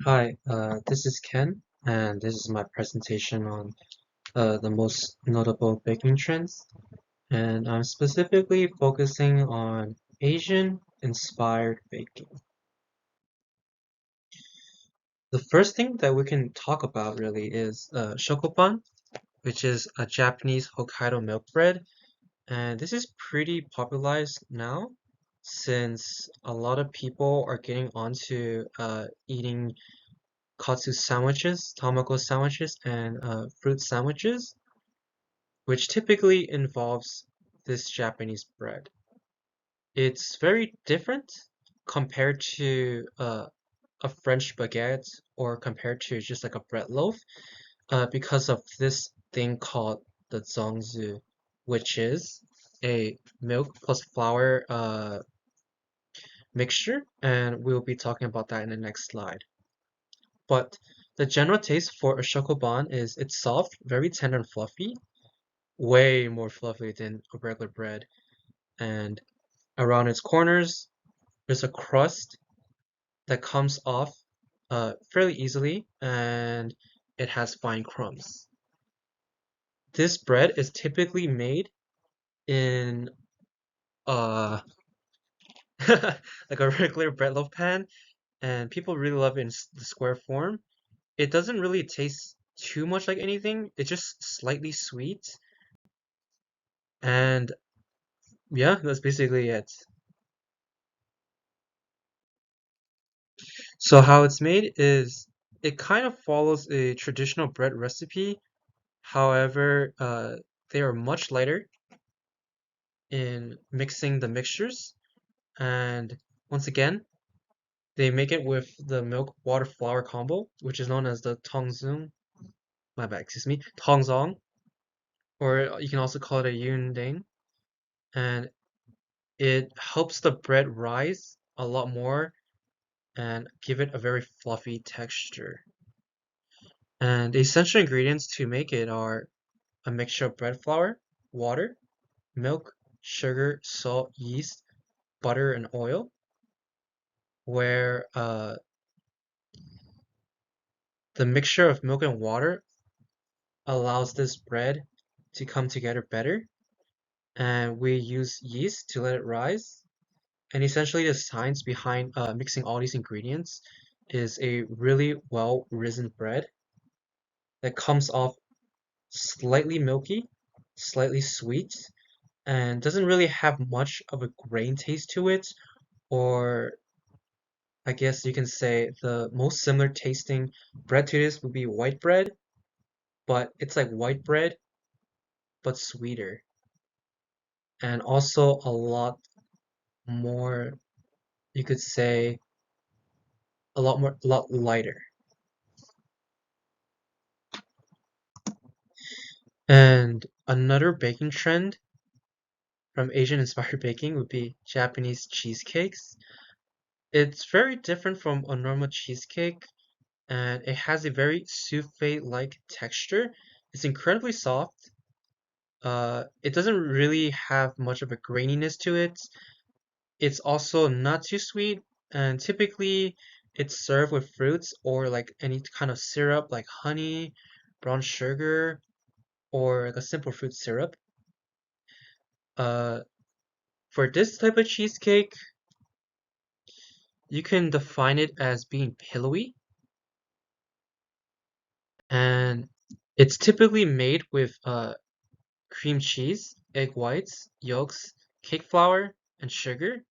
Hi, this is Ken, and this is my presentation on the most notable baking trends. And I'm specifically focusing on Asian-inspired baking. The first thing that we can talk about really is shokopan, which is a Japanese Hokkaido milk bread. And this is pretty popularized now since a lot of people are getting onto eating katsu sandwiches, tamako sandwiches, and fruit sandwiches, which typically involves this Japanese bread. It's very different compared to a French baguette or compared to just like a bread loaf because of this thing called the zongzi, which is a milk plus flour mixture, and we'll be talking about that in the next slide. But the general taste for a shokoban is it's soft, very tender and fluffy, way more fluffy than a regular bread. And around its corners, there's a crust that comes off fairly easily, and it has fine crumbs. This bread is typically made in uh like a regular bread loaf pan, and people really love it in the square form. It doesn't really taste too much like anything. It's just slightly sweet, and yeah, that's basically it. So how it's made is it kind of follows a traditional bread recipe. However, they are much lighter in mixing the mixtures. And once again, they make it with the milk water flour combo, which is known as the tongzong. My bad, excuse me, tongzong, or you can also call it a yundang. And it helps the bread rise a lot more and give it a very fluffy texture. And the essential ingredients to make it are a mixture of bread flour, water, milk, sugar, salt, yeast, butter, and oil, where the mixture of milk and water allows this bread to come together better. And we use yeast to let it rise. And essentially, the science behind mixing all these ingredients is a really well risen bread that comes off slightly milky, slightly sweet, and doesn't really have much of a grain taste to it, or I guess you can say the most similar tasting bread to this would be white bread, but it's like white bread but sweeter and also a lot more, you could say, a lot lighter. And another baking trend from Asian inspired baking would be Japanese cheesecakes. It's very different from a normal cheesecake and it has a very souffle-like texture. It's incredibly soft. It doesn't really have much of a graininess to it. It's also not too sweet, and typically it's served with fruits or like any kind of syrup like honey, brown sugar, or like a simple fruit syrup. Uh, for this type of cheesecake, you can define it as being pillowy, and it's typically made with cream cheese, egg whites, yolks, cake flour, and sugar.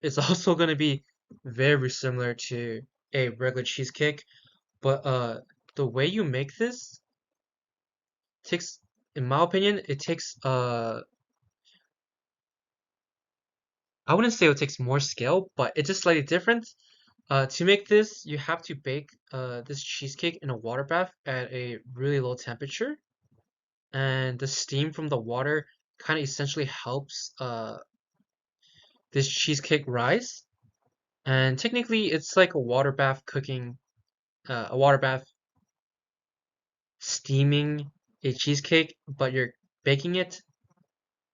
It's also going to be very similar to a regular cheesecake, but the way you make this takes, in my opinion, it takes I wouldn't say it takes more skill, but it's just slightly different. To make this, you have to bake this cheesecake in a water bath at a really low temperature, and the steam from the water kind of essentially helps this cheesecake rise. And technically, it's like a water bath cooking, a water bath steaming a cheesecake, but you're baking it.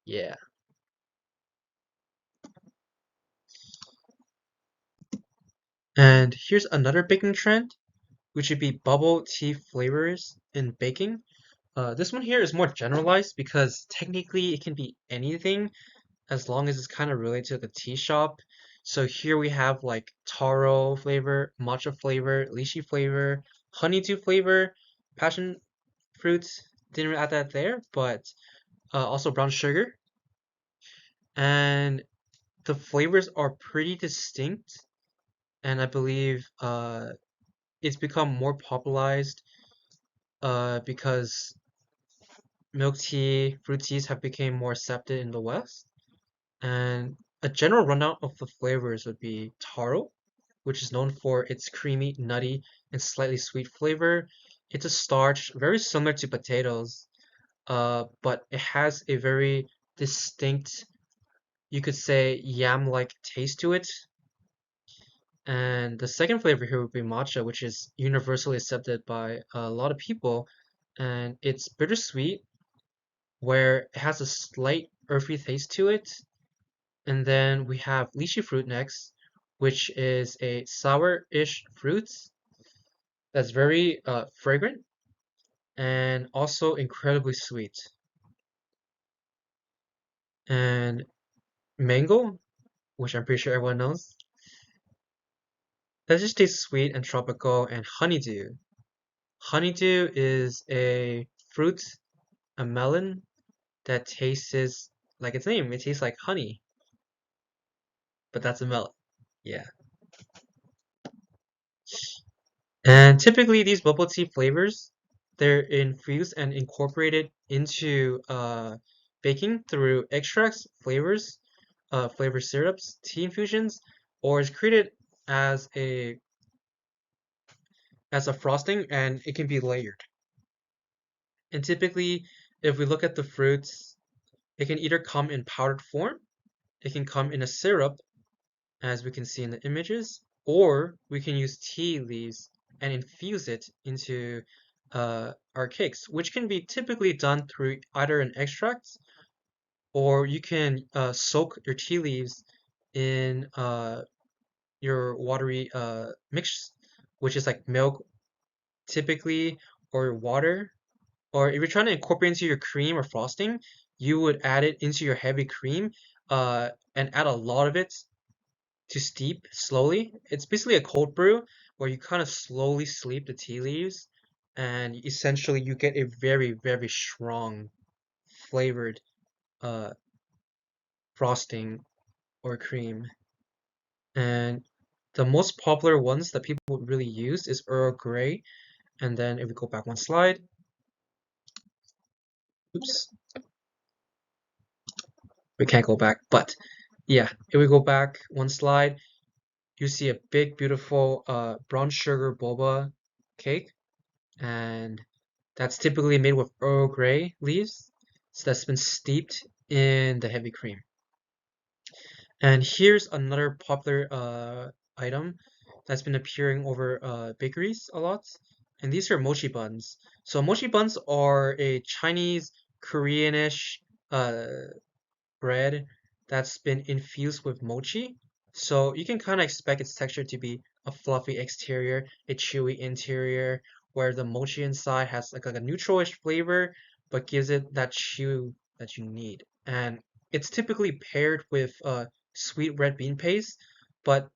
Yeah. And here's another baking trend, which would be bubble tea flavors in baking. This one here is more generalized because technically it can be anything as long as it's kind of related to the tea shop. So here we have like taro flavor, matcha flavor, lychee flavor, honeydew flavor, passion fruits. Didn't add that there, but also brown sugar. And the flavors are pretty distinct, and I believe it's become more popularized because milk tea, fruit teas have become more accepted in the West. And a general rundown of the flavors would be taro, which is known for its creamy, nutty, and slightly sweet flavor. It's a starch very similar to potatoes, but it has a very distinct, you could say, yam-like taste to it. And the second flavor here would be matcha, which is universally accepted by a lot of people. And it's bittersweet, where it has a slight earthy taste to it. And then we have lychee fruit next, which is a sour-ish fruit that's very fragrant and also incredibly sweet. And mango, which I'm pretty sure everyone knows, that just tastes sweet and tropical. And honeydew. Honeydew is a fruit, a melon that tastes like its name. It tastes like honey, but that's a melon. Yeah. And typically these bubble tea flavors, they're infused and incorporated into baking through extracts, flavors, flavor syrups, tea infusions, or is created as a frosting, and it can be layered. And typically, if we look at the fruits, it can either come in powdered form, it can come in a syrup, as we can see in the images, or we can use tea leaves and infuse it into our cakes, which can be typically done through either an extract, or you can soak your tea leaves in your watery mix, which is like milk typically, or water. Or if you're trying to incorporate into your cream or frosting, you would add it into your heavy cream and add a lot of it to steep slowly. It's basically a cold brew where you kind of slowly sleep the tea leaves, and essentially you get a very, very strong flavored uh, frosting or cream. And the most popular ones that people would really use is Earl Grey. And then if we go back one slide, oops, we can't go back, but yeah, if we go back one slide, you see a big, beautiful brown sugar boba cake, and that's typically made with Earl Grey leaves, so that's been steeped in the heavy cream. And here's another popular item that's been appearing over bakeries a lot, and these are mochi buns. So mochi buns are a Chinese, Koreanish uh, bread that's been infused with mochi. So you can kind of expect its texture to be a fluffy exterior, a chewy interior, where the mochi inside has like a neutralish flavor, but gives it that chew that you need. And it's typically paired with sweet red bean paste, but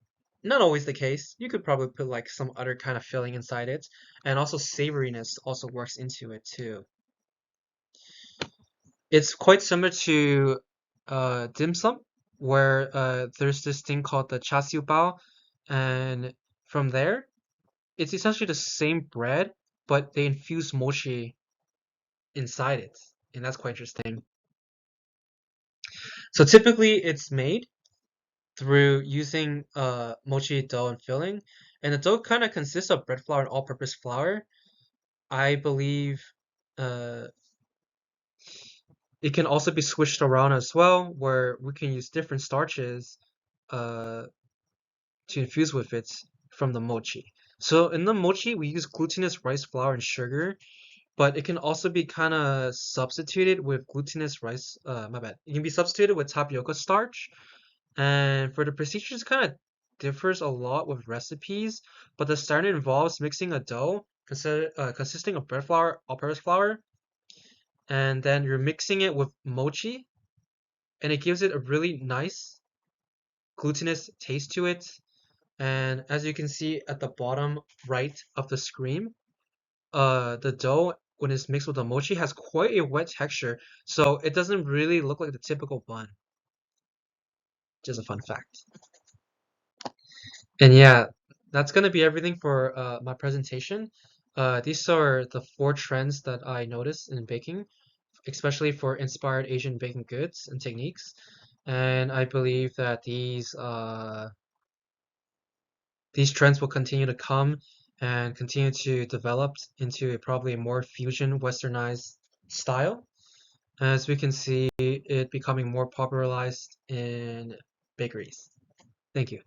not always the case. You could probably put like some other kind of filling inside it, and also savoriness also works into it too. It's quite similar to dim sum, where there's this thing called the char siu bao, and from there, it's essentially the same bread, but they infuse mochi inside it, and that's quite interesting. So typically, it's made through using mochi dough and filling, and the dough kind of consists of bread flour and all-purpose flour. I believe uh, it can also be switched around as well, where we can use different starches uh, to infuse with it from the mochi. So in the mochi, we use glutinous rice flour and sugar, but it can also be kind of substituted with glutinous rice. My bad. It can be substituted with tapioca starch. And for the procedure, it's kind of differs a lot with recipes, but the standard involves mixing a dough consisting of bread flour, all-purpose flour, and then you're mixing it with mochi, and it gives it a really nice glutinous taste to it. And as you can see at the bottom right of the screen, the dough when it's mixed with the mochi has quite a wet texture, so it doesn't really look like the typical bun. Just a fun fact. And yeah, that's gonna be everything for my presentation. These are the 4 trends that I noticed in baking, especially for inspired Asian baking goods and techniques. And I believe that these trends will continue to come and continue to develop into probably a more fusion westernized style, as we can see it becoming more popularized in bakeries. Thank you.